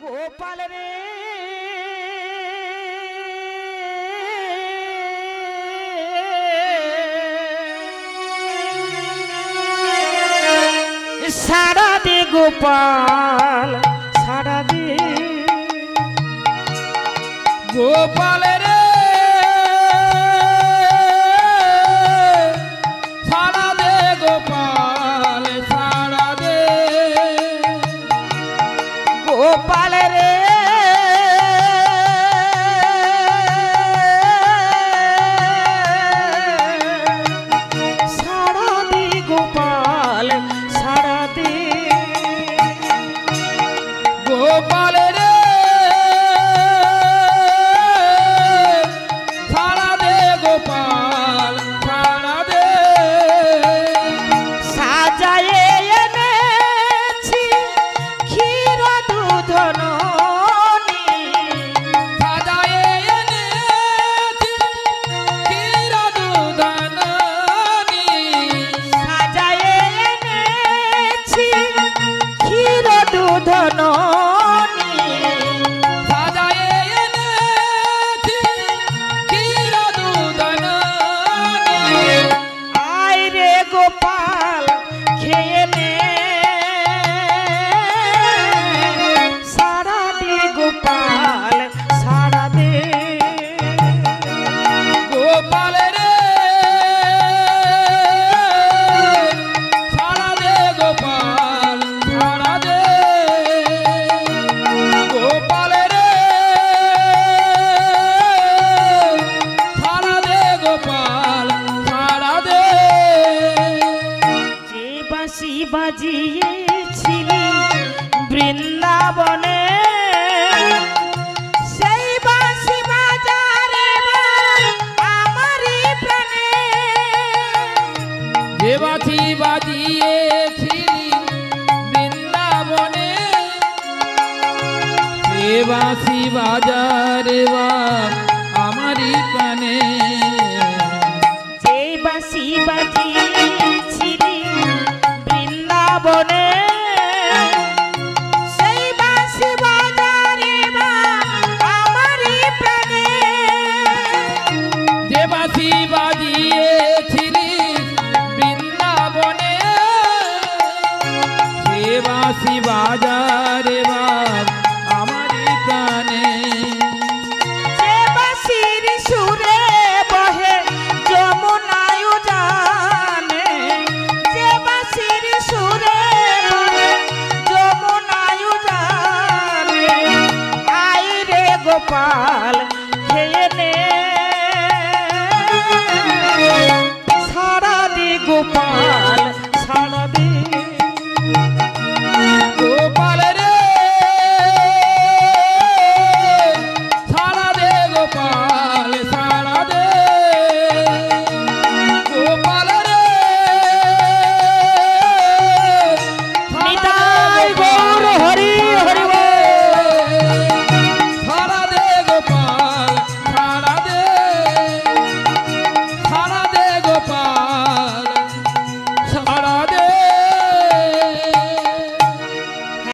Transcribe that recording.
গোপাল রে সারা দে গোপাল সারা দে গোপাল রে সারা দে গোপাল সারা দে গোপাল রে সারা দে গোপাল সারা দে গোপাল রে সারা দে গোপাল সারা দে সাজায়ে এনেছি ক্ষীর দুধ ননি সাজায়ে এনেছি ক্ষীর দুধ ননি সাজায়ে এনেছি ক্ষীর দুধ ননি সাজায়ে এনেছি ক্ষীর দুধ ননি আয় রে গোপাল খেয়ে নে সারা দে গোপাল সারা দে গোপাল রে সারা দে গোপাল সারা দে গোপাল রে সারা দে গোপাল সারা দে যে বাঁশি বাজিয়েছিলি বৃন্দাবনে সেই বাঁশি বাজারে আমারই প্রাণে যে বাঁশি বাজিয়েছিলি বৃন্দাবনে সে বাঁশি বাজারে বা আমারই প্রাণে যে বাঁশি বাজিয়েছিলি বৃন্দাবনে